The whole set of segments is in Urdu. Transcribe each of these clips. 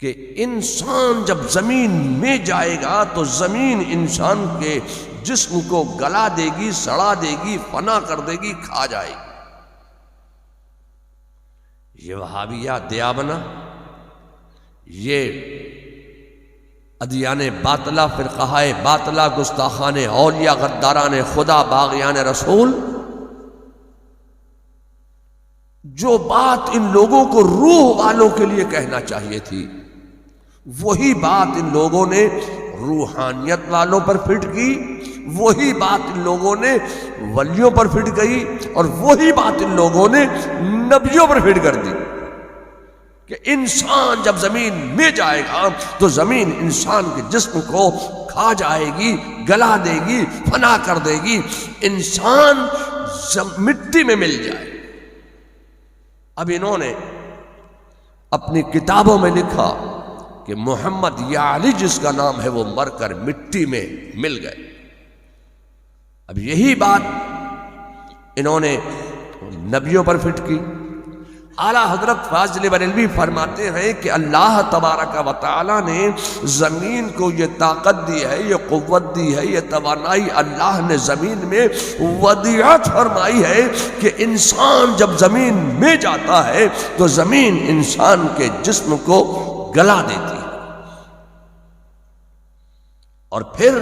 کہ انسان جب زمین میں جائے گا تو زمین انسان کے جسم کو گلا دے گی، سڑا دے گی، فنا کر دے گی، کھا جائے گی۔ یہ وہابیہ دیابنا، یہ ادیان باطلہ، فرقہ باطلہ، گستاخان اولیاء، غداران خدا، باغیان رسول، جو بات ان لوگوں کو روح والوں کے لیے کہنا چاہیے تھی، وہی بات ان لوگوں نے روحانیت والوں پر فٹ کی، وہی بات ان لوگوں نے ولیوں پر فٹ گئی، اور وہی بات ان لوگوں نے نبیوں پر فٹ کر دی کہ انسان جب زمین میں جائے گا تو زمین انسان کے جسم کو کھا جائے گی، گلا دے گی، فنا کر دے گی، انسان مٹی میں مل جائے۔ اب انہوں نے اپنی کتابوں میں لکھا کہ محمد یا علی جس کا نام ہے وہ مر کر مٹی میں مل گئے۔ اب یہی بات انہوں نے نبیوں پر فٹ کی۔ اعلیٰ حضرت فاضل بریلوی فرماتے ہیں کہ اللہ تبارک و تعالی نے زمین کو یہ طاقت دی ہے، یہ قوت دی ہے، یہ توانائی اللہ نے زمین میں ودیعت فرمائی ہے کہ انسان جب زمین میں جاتا ہے تو زمین انسان کے جسم کو گلا دیتی ہے۔ اور پھر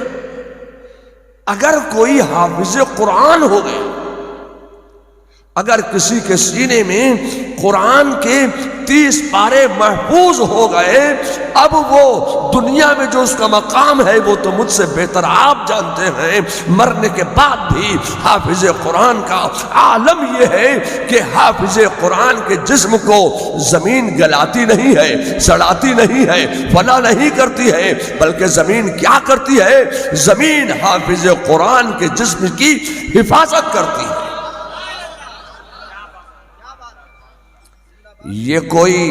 اگر کوئی حافظ قرآن ہو گیا، اگر کسی کے سینے میں قرآن کے 30 پارے محفوظ ہو گئے، اب وہ دنیا میں جو اس کا مقام ہے وہ تو مجھ سے بہتر آپ جانتے ہیں، مرنے کے بعد بھی حافظ قرآن کا عالم یہ ہے کہ حافظ قرآن کے جسم کو زمین گلاتی نہیں ہے، سڑاتی نہیں ہے، فنا نہیں کرتی ہے، بلکہ زمین کیا کرتی ہے؟ زمین حافظ قرآن کے جسم کی حفاظت کرتی ہے۔ یہ کوئی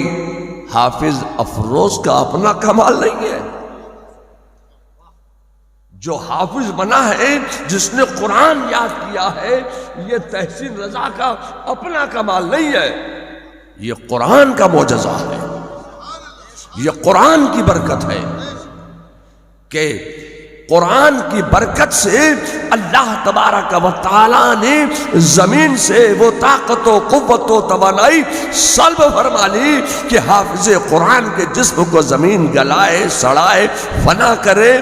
حافظ افروز کا اپنا کمال نہیں ہے۔ جو حافظ بنا ہے، جس نے قرآن یاد کیا ہے، یہ تحسین رضا کا اپنا کمال نہیں ہے، یہ قرآن کا معجزہ ہے، یہ قرآن کی برکت ہے کہ قرآن کی برکت سے اللہ تبارک و تعالیٰ نے زمین سے وہ طاقت و قوت و توانائی سلب فرما لی کہ حافظ قرآن کے جسم کو زمین گلائے، سڑائے، فنا کرے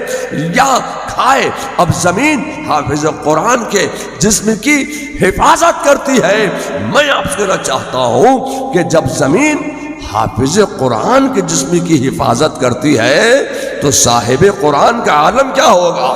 یا کھائے۔ اب زمین حافظ قرآن کے جسم کی حفاظت کرتی ہے۔ میں آپ سے کہنا چاہتا ہوں کہ جب زمین حافظ قرآن کے جسم کی حفاظت کرتی ہے تو صاحب قرآن کا عالم کیا ہوگا؟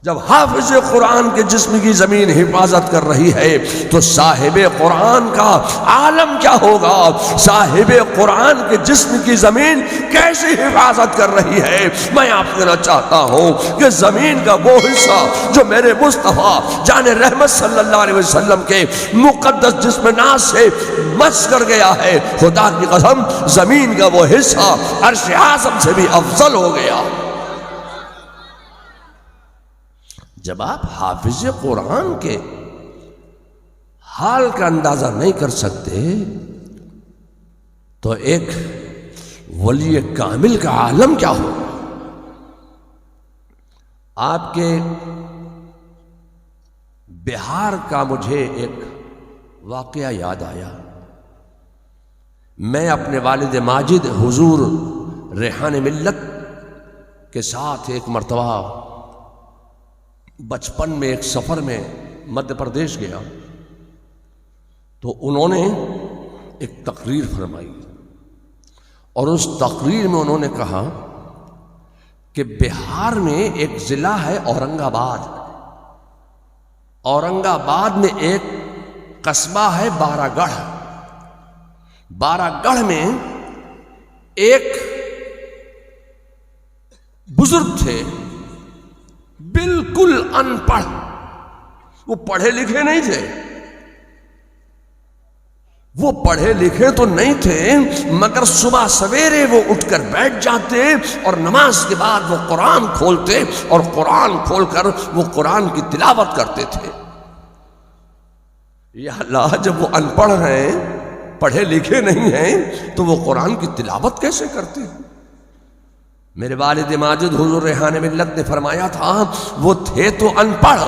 جب حافظ قرآن کے جسم کی زمین حفاظت کر رہی ہے تو صاحب قرآن کا عالم کیا ہوگا؟ صاحب قرآن کے جسم کی زمین کیسی حفاظت کر رہی ہے؟ میں آپ کو کہنا چاہتا ہوں کہ زمین کا وہ حصہ جو میرے مصطفیٰ جان رحمت صلی اللہ علیہ وسلم کے مقدس جسم ناز سے مس کر گیا ہے، خدا کی قسم زمین کا وہ حصہ عرش اعظم سے بھی افضل ہو گیا۔ جب آپ حافظ قرآن کے حال کا اندازہ نہیں کر سکتے تو ایک ولی کامل کا عالم کیا ہو؟ آپ کے بہار کا مجھے ایک واقعہ یاد آیا۔ میں اپنے والد ماجد حضور ریحان ملت کے ساتھ ایک مرتبہ بچپن میں ایک سفر میں مدھیہ پردیش گیا تو انہوں نے ایک تقریر فرمائی، اور اس تقریر میں انہوں نے کہا کہ بہار میں ایک ضلع ہے اورنگ آباد، اورنگ آباد میں ایک قصبہ ہے بارہ گڑھ، بارہ گڑھ میں ایک بزرگ تھے بالکل ان پڑھ، وہ پڑھے لکھے نہیں تھے، وہ پڑھے لکھے تو نہیں تھے مگر صبح سویرے وہ اٹھ کر بیٹھ جاتے اور نماز کے بعد وہ قرآن کھولتے اور قرآن کھول کر وہ قرآن کی تلاوت کرتے تھے۔ یا اللہ، جب وہ ان پڑھ ہیں پڑھے لکھے نہیں ہیں تو وہ قرآن کی تلاوت کیسے کرتے ہیں؟ میرے والد ماجد حضور ریحان ملت نے فرمایا تھا وہ تھے تو ان پڑھ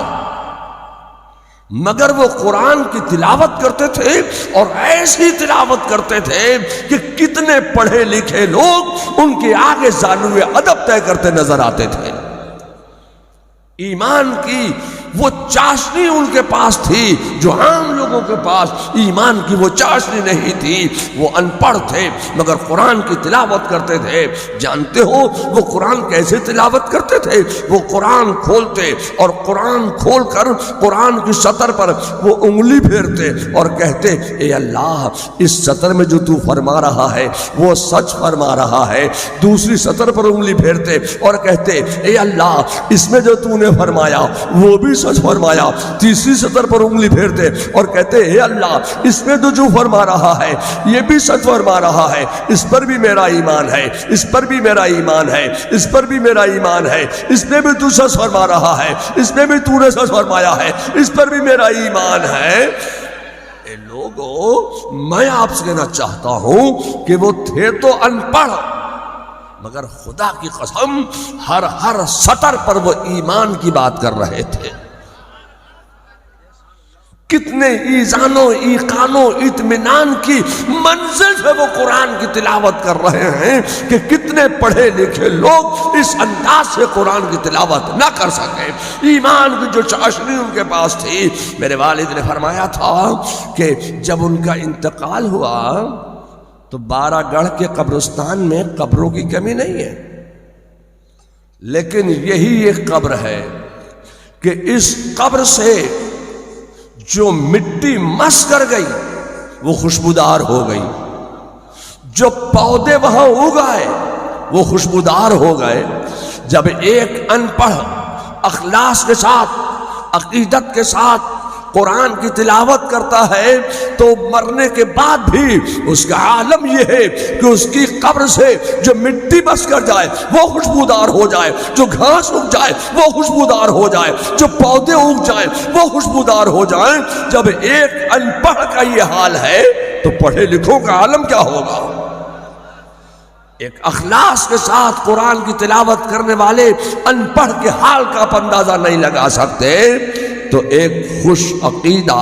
مگر وہ قرآن کی تلاوت کرتے تھے اور ایسی تلاوت کرتے تھے کہ کتنے پڑھے لکھے لوگ ان کے آگے زانوئے ادب طے کرتے نظر آتے تھے۔ ایمان کی وہ چاشنی ان کے پاس تھی جو عام لوگوں کے پاس ایمان کی وہ چاشنی نہیں تھی۔ وہ ان پڑھ تھے مگر قرآن کی تلاوت کرتے تھے۔ جانتے ہو وہ قرآن کیسے تلاوت کرتے تھے؟ وہ قرآن کھولتے اور قرآن کھول کر قرآن کی سطر پر وہ انگلی پھیرتے اور کہتے اے اللہ اس سطر میں جو تو فرما رہا ہے وہ سچ فرما رہا ہے۔ دوسری سطر پر انگلی پھیرتے اور کہتے اے اللہ اس میں جو تو نے فرمایا وہ بھی سچ فرمایا۔ تیسری سطر پر انگلی پھیرتے اور کہتے اے اللہ اس میں تو جو فرما رہا ہے یہ بھی سچ فرما رہا ہے، اس پر بھی میرا ایمان ہے، اس پر بھی میرا ایمان ہے، اس پر بھی میرا ایمان ہے، اس میں بھی تو سچ فرما رہا ہے، اس میں بھی تو نے سچ فرمایا ہے، اس پر بھی میرا ایمان ہے۔ اے لوگو میں آپ سے کہنا چاہتا ہوں کہ وہ تھے تو ان پڑھ مگر خدا کی قسم ہر سطر پر وہ ایمان کی بات کر رہے تھے۔ کتنے ایذان و ایقان و اطمینان کی منزل سے وہ قرآن کی تلاوت کر رہے ہیں کہ کتنے پڑھے لکھے لوگ اس انداز سے قرآن کی تلاوت نہ کر سکے۔ ایمان کی جو چاشنی ان کے پاس تھی، میرے والد نے فرمایا تھا کہ جب ان کا انتقال ہوا تو 12 گڑھ کے قبرستان میں قبروں کی کمی نہیں ہے، لیکن یہی ایک قبر ہے کہ اس قبر سے جو مٹی مس کر گئی وہ خوشبودار ہو گئی، جو پودے وہاں اگائے وہ خوشبودار ہو گئے۔ جب ایک ان پڑھ اخلاص کے ساتھ عقیدت کے ساتھ قرآن کی تلاوت کرتا ہے تو مرنے کے بعد بھی اس کا عالم یہ ہے کہ اس کی قبر سے جو مٹی بس کر جائے وہ خوشبودار ہو جائے، جو گھاس اگ جائے وہ خوشبودار ہو جائے، جو پودے اگ جائیں وہ خوشبودار ہو جائیں۔ جب ایک ان پڑھ کا یہ حال ہے تو پڑھے لکھوں کا عالم کیا ہوگا؟ ایک اخلاص کے ساتھ قرآن کی تلاوت کرنے والے ان پڑھ کے حال کا اندازہ نہیں لگا سکتے تو ایک خوش عقیدہ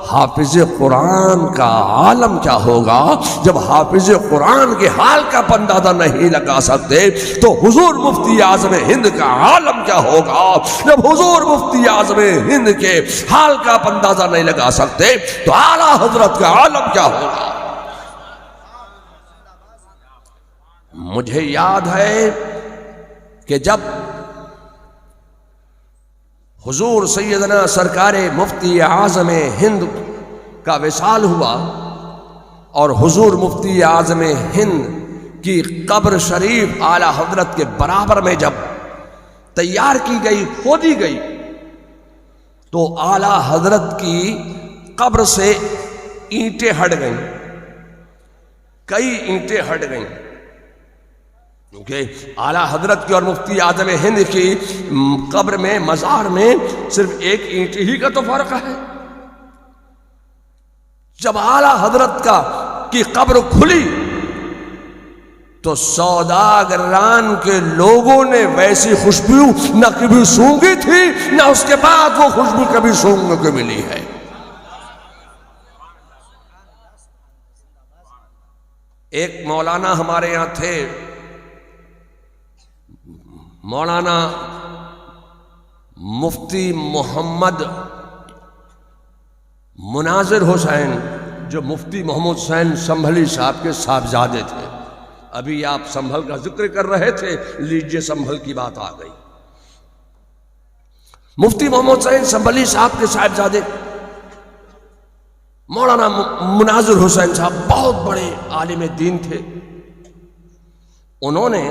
حافظ قرآن کا عالم کیا ہوگا؟ جب حافظ قرآن کے حال کا اندازہ نہیں لگا سکتے تو حضور مفتی اعظم ہند کا عالم کیا ہوگا؟ جب حضور مفتی اعظم ہند کے حال کا اندازہ نہیں لگا سکتے تو اعلیٰ حضرت کا عالم کیا ہوگا؟ مجھے یاد ہے کہ جب حضور سیدنا سرکار مفتی اعظم ہند کا وصال ہوا اور حضور مفتی اعظم ہند کی قبر شریف اعلیٰ حضرت کے برابر میں جب تیار کی گئی، کھودی گئی تو اعلیٰ حضرت کی قبر سے اینٹیں ہٹ گئیں، کئی اینٹیں ہٹ گئیں، کیونکہ اعلیٰ حضرت کی اور مفتی اعظم ہند کی قبر میں مزار میں صرف ایک اینٹ ہی کا تو فرق ہے۔ جب اعلیٰ حضرت کی قبر کھلی تو سوداگران کے لوگوں نے ویسی خوشبو نہ کبھی سونگی تھی نہ اس کے بعد وہ خوشبو کبھی سونگنے کو ملی ہے۔ ایک مولانا ہمارے یہاں تھے، مولانا مفتی محمد مناظر حسین، جو مفتی محمد حسین سنبھلی صاحب کے صاحبزادے تھے۔ ابھی آپ سنبھل کا ذکر کر رہے تھے، لیجئے سنبھل کی بات آ گئی۔ مفتی محمد حسین سنبھلی صاحب کے صاحبزادے مولانا مناظر حسین صاحب بہت بڑے عالم دین تھے۔ انہوں نے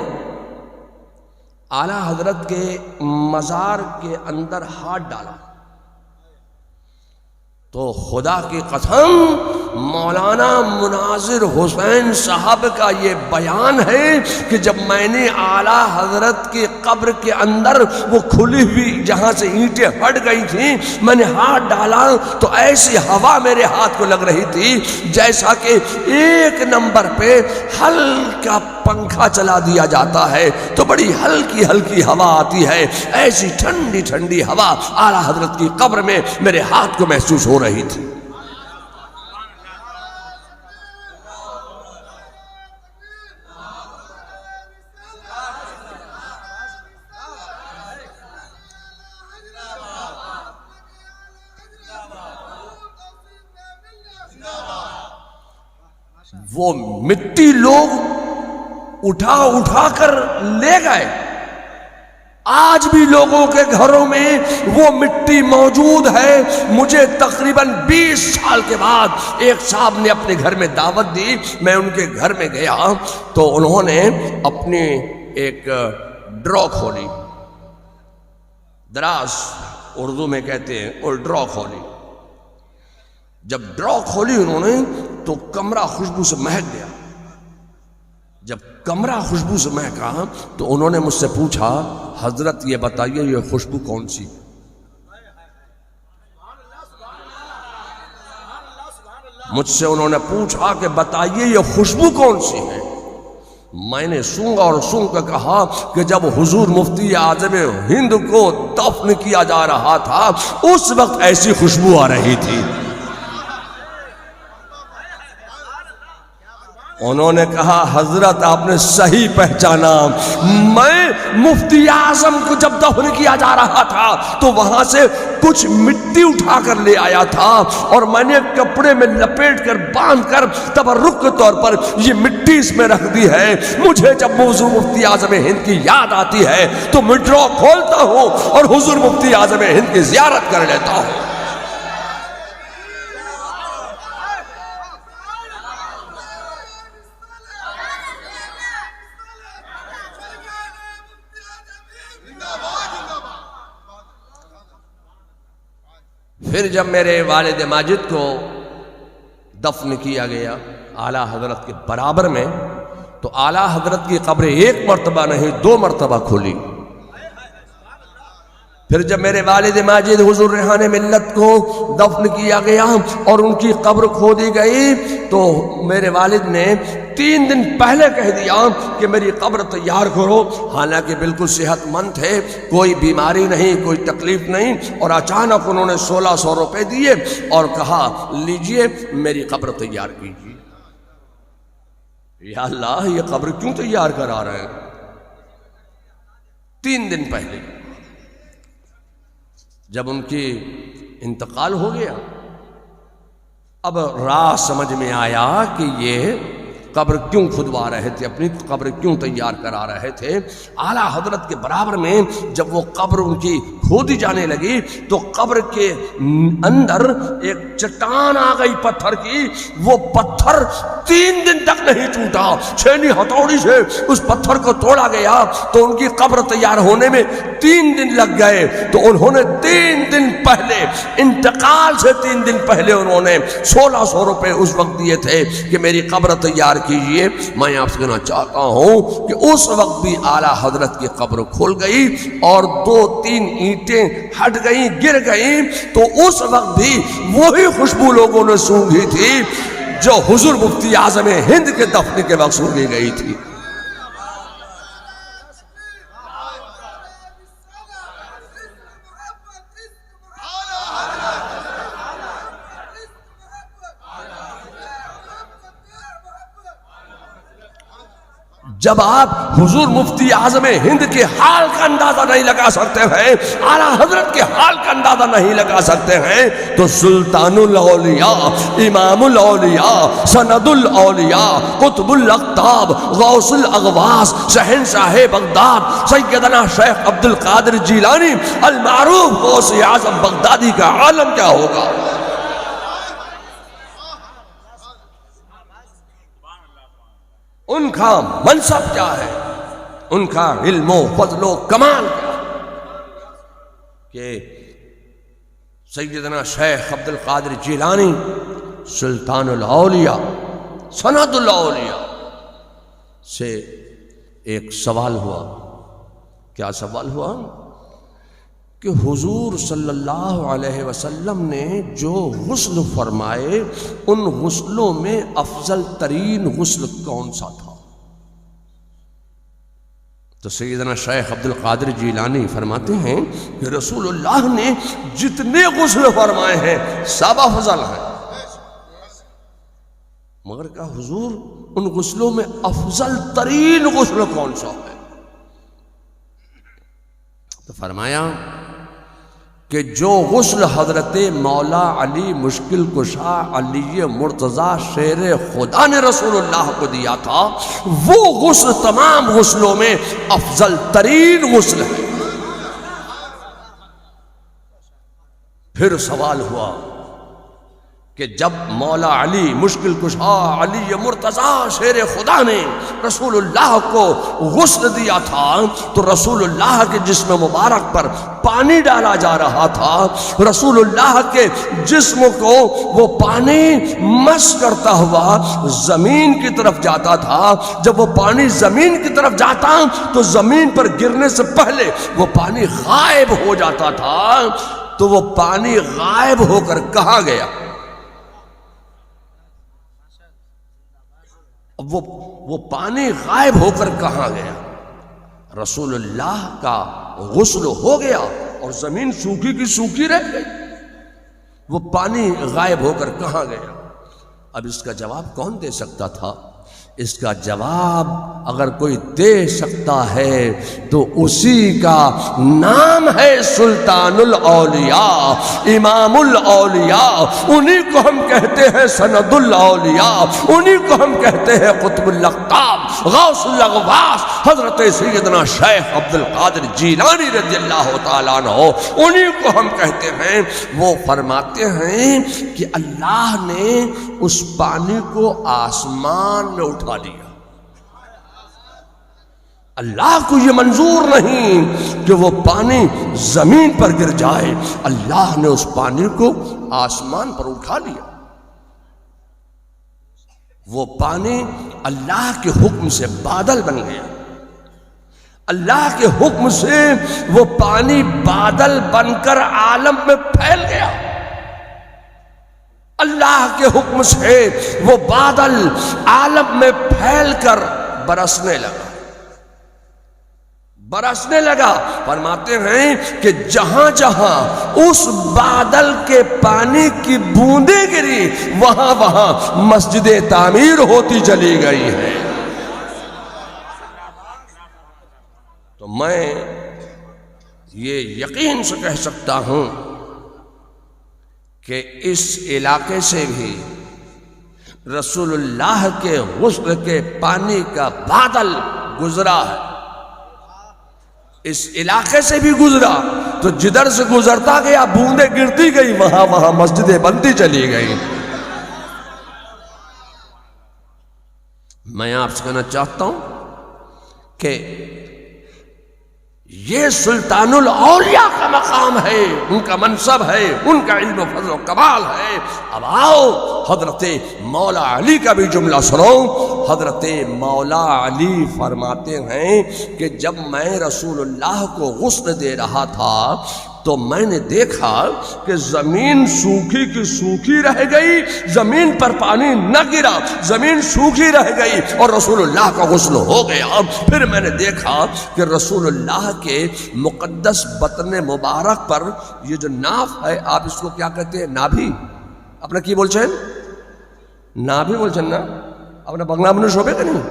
اعلیٰ حضرت کے مزار کے اندر ہاتھ ڈالا تو خدا کی قسم مولانا مناظر حسین صاحب کا یہ بیان ہے کہ جب میں نے اعلیٰ حضرت کی قبر کے اندر وہ کھلی ہوئی جہاں سے اینٹیں ہٹ گئی تھیں، میں نے ہاتھ ڈالا تو ایسی ہوا میرے ہاتھ کو لگ رہی تھی جیسا کہ 1 نمبر پہ ہلکا پنکھا چلا دیا جاتا ہے تو بڑی ہلکی ہلکی ہوا آتی ہے، ایسی ٹھنڈی ٹھنڈی ہوا اعلیٰ حضرت کی قبر میں میرے ہاتھ کو محسوس ہو رہی تھی۔ وہ مٹی لوگ اٹھا اٹھا کر لے گئے، آج بھی لوگوں کے گھروں میں وہ مٹی موجود ہے۔ مجھے تقریباً 20 سال کے بعد ایک صاحب نے اپنے گھر میں دعوت دی، میں ان کے گھر میں گیا تو انہوں نے اپنی ایک ڈرا کھولی، دراز اردو میں کہتے ہیں، اور ڈرا کھولی۔ جب ڈرا کھولی انہوں نے تو کمرہ خوشبو سے مہک گیا۔ جب کمرہ خوشبو سے مہکا تو انہوں نے مجھ سے پوچھا، حضرت یہ بتائیے یہ خوشبو کون سی؟ مجھ سے انہوں نے پوچھا کہ بتائیے یہ خوشبو کون سی ہے؟ میں نے سونگا اور سونگ کر کہا کہ جب حضور مفتی اعظم ہند کو دفن کیا جا رہا تھا اس وقت ایسی خوشبو آ رہی تھی۔ انہوں نے کہا حضرت آپ نے صحیح پہچانا، میں مفتی اعظم کو جب دفن کیا جا رہا تھا تو وہاں سے کچھ مٹی اٹھا کر لے آیا تھا اور میں نے کپڑے میں لپیٹ کر باندھ کر تبرک کے طور پر یہ مٹی اس میں رکھ دی ہے۔ مجھے جب حضور مفتی اعظم ہند کی یاد آتی ہے تو میں ڈرا کھولتا ہوں اور حضور مفتی اعظم ہند کی زیارت کر لیتا ہوں۔ پھر جب میرے والد ماجد کو دفن کیا گیا اعلیٰ حضرت کے برابر میں تو اعلیٰ حضرت کی قبر 1 مرتبہ نہیں 2 مرتبہ کھلی۔ پھر جب میرے والد ماجد حضور ریحان ملت کو دفن کیا گیا اور ان کی قبر کھودی گئی تو میرے والد نے 3 دن پہلے کہہ دیا کہ میری قبر تیار کرو، حالانکہ بالکل صحت مند تھے، کوئی بیماری نہیں، کوئی تکلیف نہیں، اور اچانک انہوں نے 1600 روپے دیے اور کہا لیجئے میری قبر تیار کیجیے۔ یا اللہ یہ قبر کیوں تیار کرا رہے ہیں؟ 3 دن پہلے جب ان کی انتقال ہو گیا اب راز سمجھ میں آیا کہ یہ قبر کیوں کھدوا رہے تھے، اپنی قبر کیوں تیار کرا رہے تھے۔ اعلیٰ حضرت کے برابر میں جب وہ قبر ان کی کھودی جانے لگی تو قبر کے اندر ایک چٹان آ گئی پتھر کی، وہ پتھر 3 دن تک نہیں ٹوٹا، چھینی ہتھوڑی سے اس پتھر کو توڑا گیا تو ان کی قبر تیار ہونے میں 3 دن لگ گئے۔ تو انہوں نے 3 دن پہلے، انتقال سے 3 دن پہلے انہوں نے 1600 روپے اس وقت دیے تھے کہ میری قبر تیار کیجئے۔ میں آپ سے کہنا چاہتا ہوں کہ اس وقت بھی اعلیٰ حضرت کی قبر کھل گئی اور 2-3 اینٹیں ہٹ گئیں، گر گئیں، تو اس وقت بھی وہی خوشبو لوگوں نے سونگھی تھی جو حضور مفتی اعظم ہند کے دفن کے وقت سونگھی گئی تھی۔ جب آپ حضور مفتی اعظم ہند کے حال کا اندازہ نہیں لگا سکتے ہیں، اعلیٰ حضرت کے حال کا اندازہ نہیں لگا سکتے ہیں، تو سلطان الاولیاء، امام الاولیاء، سند الاولیاء، قطب الاقطاب، غوث الاغواث، شہنشاہ بغداد سیدنا شیخ عبد القادر جیلانی المعروف غوث اعظم بغدادی کا عالم کیا ہوگا؟ ان کا منصب کیا ہے، ان کا علم و فضل و کمال کیا کہ سیدنا شیخ عبد القادر جیلانی سلطان الاولیاء سند الاولیاء سے ایک سوال ہوا۔ کیا سوال ہوا؟ کہ حضور صلی اللہ علیہ وسلم نے جو غسل فرمائے ان غسلوں میں افضل ترین غسل کون سا تھا؟ تو سیدنا شیخ عبد القادر جیلانی فرماتے ہیں کہ رسول اللہ نے جتنے غسل فرمائے ہیں سب افضل ہیں، مگر کہا حضور ان غسلوں میں افضل ترین غسل کون سا ہے؟ تو فرمایا کہ جو غسل حضرت مولا علی مشکل کشا علی مرتضیٰ شیر خدا نے رسول اللہ کو دیا تھا وہ غسل تمام غسلوں میں افضل ترین غسل ہے۔ پھر سوال ہوا کہ جب مولا علی مشکل کشا علی مرتضیٰ شیر خدا نے رسول اللہ کو غسل دیا تھا تو رسول اللہ کے جسم مبارک پر پانی ڈالا جا رہا تھا، رسول اللہ کے جسم کو وہ پانی مس کرتا ہوا زمین کی طرف جاتا تھا۔ جب وہ پانی زمین کی طرف جاتا تو زمین پر گرنے سے پہلے وہ پانی غائب ہو جاتا تھا۔ تو وہ پانی غائب ہو کر کہاں گیا؟ وہ پانی غائب ہو کر کہاں گیا؟ رسول اللہ کا غسل ہو گیا اور زمین سوکھی کی سوکھی رہ گئی، وہ پانی غائب ہو کر کہاں گیا؟ اب اس کا جواب کون دے سکتا تھا؟ اس کا جواب اگر کوئی دے سکتا ہے تو اسی کا نام ہے سلطان الاولیاء، امام الاولیاء، انہی کو ہم کہتے ہیں سند الاولیاء، انہی کو ہم کہتے ہیں قطب الاقطاب غوث الاغواث حضرت سیدنا شیخ عبد القادر جیلانی رضی اللہ تعالیٰ عنہ، انہی کو ہم کہتے ہیں۔ وہ فرماتے ہیں کہ اللہ نے اس پانی کو آسمان میں اٹھا دیا۔ اللہ کو یہ منظور نہیں کہ وہ پانی زمین پر گر جائے، اللہ نے اس پانی کو آسمان پر اٹھا لیا۔ وہ پانی اللہ کے حکم سے بادل بن گیا، اللہ کے حکم سے وہ پانی بادل بن کر عالم میں پھیل گیا۔ اللہ کے حکم سے وہ بادل عالم میں پھیل کر برسنے لگا۔ فرماتے ہیں کہ جہاں جہاں اس بادل کے پانی کی بوندیں گری وہاں وہاں مسجدیں تعمیر ہوتی چلی گئی ہیں۔ تو میں یہ یقین سے کہہ سکتا ہوں کہ اس علاقے سے بھی رسول اللہ کے غسل کے پانی کا بادل گزرا ہے، اس علاقے سے بھی گزرا، تو جدھر سے گزرتا گیا بوندیں گرتی گئی وہاں وہاں مسجدیں بنتی چلی گئی۔ میں آپ سے کہنا چاہتا ہوں کہ یہ سلطان الاولیاء کا مقام ہے، ان کا منصب ہے، ان کا علم و فضل و کمال ہے۔ اب آؤ حضرت مولا علی کا بھی جملہ سنو۔ حضرت مولا علی فرماتے ہیں کہ جب میں رسول اللہ کو غسل دے رہا تھا تو میں نے دیکھا کہ زمین سوکھی کی سوکھی رہ گئی، زمین پر پانی نہ گرا، زمین سوکھی رہ گئی اور رسول اللہ کا غسل ہو گیا۔ پھر میں نے دیکھا کہ رسول اللہ کے مقدس بطن مبارک پر یہ جو ناف ہے، آپ اس کو کیا کہتے ہیں؟ نابھی۔ اپنا کی بولچیں؟ نابھی بولچیں نا؟ اپنا بنگلہ میں شعبے کا نہیں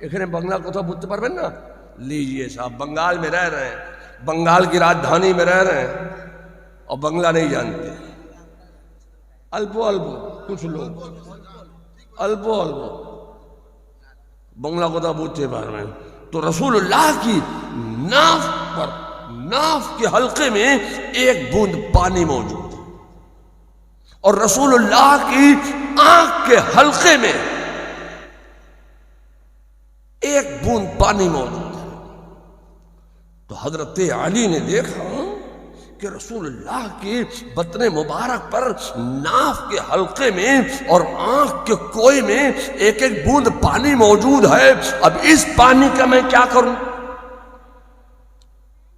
ایکھنے بنگلہ کو تو بھتے پر نا لیجئے صاحب، بنگال میں رہ رہے ہیں، بنگال کی راجدھانی میں رہ رہے ہیں اور بنگلہ نہیں جانتے، البو کچھ لوگ البو بنگلہ کو تو بھتے پر رہے ہیں۔ تو رسول اللہ کی ناف پر، ناف کے حلقے میں ایک بوند پانی موجود ہے اور رسول اللہ کی آنکھ کے حلقے میں ایک بوند پانی موجود ہے۔ تو حضرت علی نے دیکھا کہ رسول اللہ کی بطن مبارک پر ناف کے حلقے میں اور آنکھ کے کوئے میں ایک ایک بوند پانی موجود ہے، اب اس پانی کا میں کیا کروں؟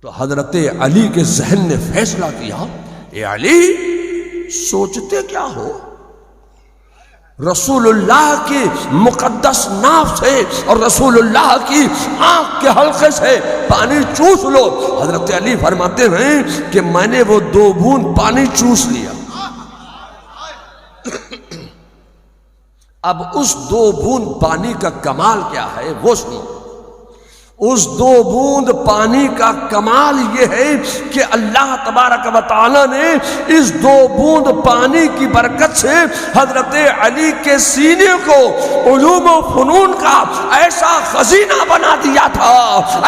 تو حضرت علی کے ذہن نے فیصلہ کیا، اے علی سوچتے کیا ہو؟ رسول اللہ کی مقدس ناف سے اور رسول اللہ کی آنکھ کے حلقے سے پانی چوس لو۔ حضرت علی فرماتے ہیں کہ میں نے وہ 2 بوند پانی چوس لیا۔ اب اس 2 بوند پانی کا کمال کیا ہے وہ سنو۔ اس 2 بوند پانی کا کمال یہ ہے کہ اللہ تبارک و تعالی نے اس 2 بوند پانی کی برکت سے حضرت علی کے سینے کو علوم و فنون کا ایسا خزینہ بنا دیا تھا،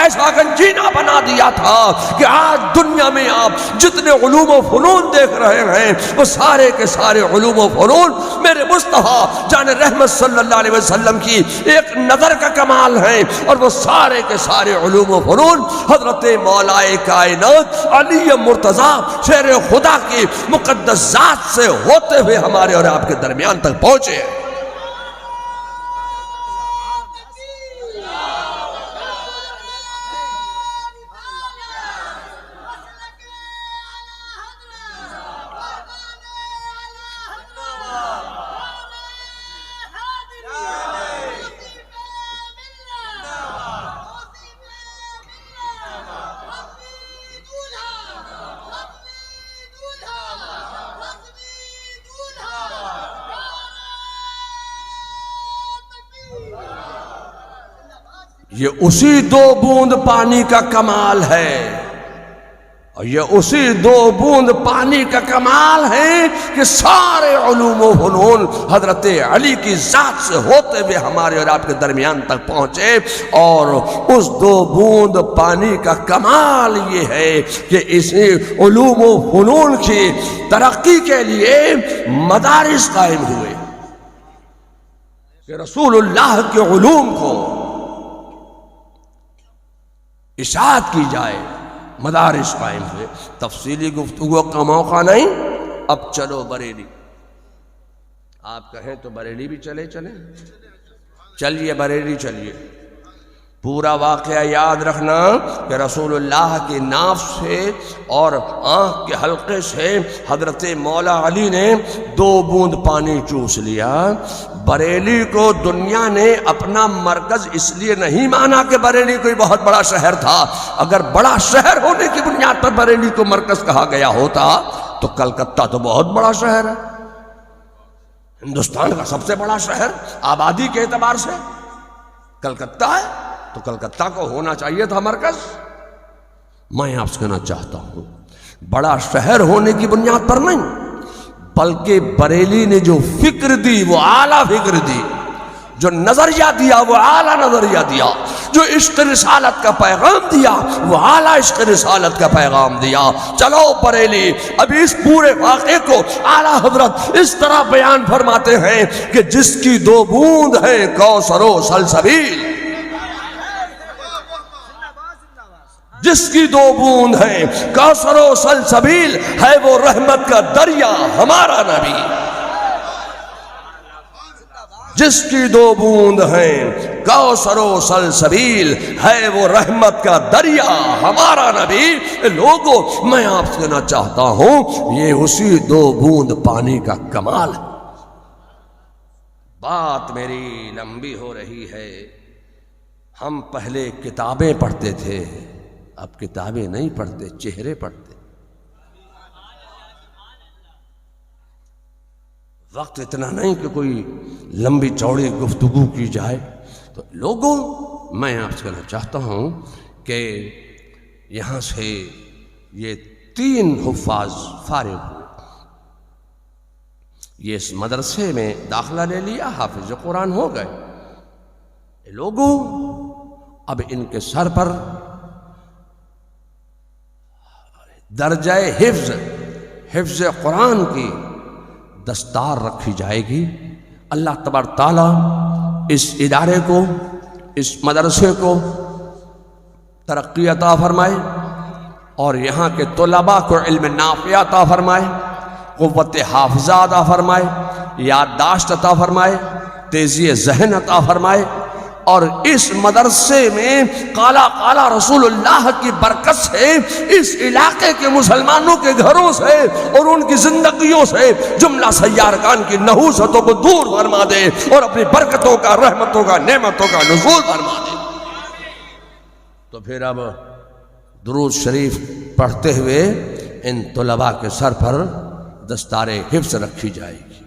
ایسا گنجینہ بنا دیا تھا کہ آج دنیا میں آپ جتنے علوم و فنون دیکھ رہے ہیں وہ سارے کے سارے علوم و فنون میرے مصطفیٰ جان رحمت صلی اللہ علیہ وسلم کی ایک نظر کا کمال ہے، اور وہ سارے کے سارے علوم و فنون حضرت مولا کائنات علی مرتضیٰ شیر خدا کی مقدس ذات سے ہوتے ہوئے ہمارے اور آپ کے درمیان تک پہنچے ہیں۔ یہ اسی 2 بوند پانی کا کمال ہے، اور یہ اسی 2 بوند پانی کا کمال ہے کہ سارے علوم و فنون حضرت علی کی ذات سے ہوتے ہوئے ہمارے اور آپ کے درمیان تک پہنچے۔ اور اس 2 بوند پانی کا کمال یہ ہے کہ اسی علوم و فنون کی ترقی کے لیے مدارس قائم ہوئے کہ رسول اللہ کے علوم کو اشاعت کی جائے، مدارس قائم ہوئے۔ تفصیلی گفتگو کا موقع نہیں، اب چلو بریلی۔ آپ کہیں تو بریلی بھی چلے چلیے بریلی چلیے۔ پورا واقعہ یاد رکھنا کہ رسول اللہ کی ناف سے اور آنکھ کے حلقے سے حضرت مولا علی نے 2 بوند پانی چوس لیا۔ بریلی کو دنیا نے اپنا مرکز اس لیے نہیں مانا کہ بریلی کوئی بہت بڑا شہر تھا۔ اگر بڑا شہر ہونے کی بنیاد پر بریلی کو مرکز کہا گیا ہوتا تو کلکتہ تو بہت بڑا شہر ہے، ہندوستان کا سب سے بڑا شہر آبادی کے اعتبار سے کلکتہ ہے، تو کلکتہ کو ہونا چاہیے تھا مرکز۔ میں آپ سے کہنا چاہتا ہوں بڑا شہر ہونے کی بنیاد پر نہیں، بلکہ بریلی نے جو فکر دی وہ اعلیٰ فکر دی، جو نظریہ دیا وہ اعلیٰ نظریہ دیا، جو عشق رسالت کا پیغام دیا وہ اعلیٰ عشق رسالت کا پیغام دیا۔ چلو بریلی، ابھی اس پورے واقعے کو اعلیٰ حضرت اس طرح بیان فرماتے ہیں کہ جس کی 2 بوند ہیں کوثر و سلسبیل، جس کی 2 بوند ہیں کوثر و سلسبیل، ہے وہ رحمت کا دریا ہمارا نبی۔ جس کی 2 بوند ہیں کوثر و سلسبیل، ہے وہ رحمت کا دریا ہمارا نبی۔ لوگوں میں آپ سے کہنا چاہتا ہوں یہ اسی 2 بوند پانی کا کمال ہے۔ بات میری لمبی ہو رہی ہے۔ ہم پہلے کتابیں پڑھتے تھے، اب کتابیں نہیں پڑھتے، چہرے پڑھتے۔ وقت اتنا نہیں کہ کوئی لمبی چوڑی گفتگو کی جائے، تو لوگوں میں آپ سے کہنا چاہتا ہوں کہ یہاں سے یہ 3 حفاظ فارغ ہوئے، یہ اس مدرسے میں داخلہ لے لیا، حافظ قرآن ہو گئے۔ لوگوں اب ان کے سر پر درجہ حفظ قرآن کی دستار رکھی جائے گی۔ اللہ تبارک تعالیٰ اس ادارے کو، اس مدرسے کو ترقی عطا فرمائے، اور یہاں کے طلباء کو علم نافع عطا فرمائے، قوت حافظہ عطا فرمائے، یادداشت عطا فرمائے، تیزی ذہن عطا فرمائے، اور اس مدرسے میں قالا قالا رسول اللہ کی برکت سے اس علاقے کے مسلمانوں کے گھروں سے اور ان کی زندگیوں سے جملہ سیارگان کی نحوستوں کو دور فرما دے اور اپنی برکتوں کا، رحمتوں کا، نعمتوں کا نزول فرما دے۔ تو پھر اب درود شریف پڑھتے ہوئے ان طلباء کے سر پر دستار حفظ رکھی جائے گی۔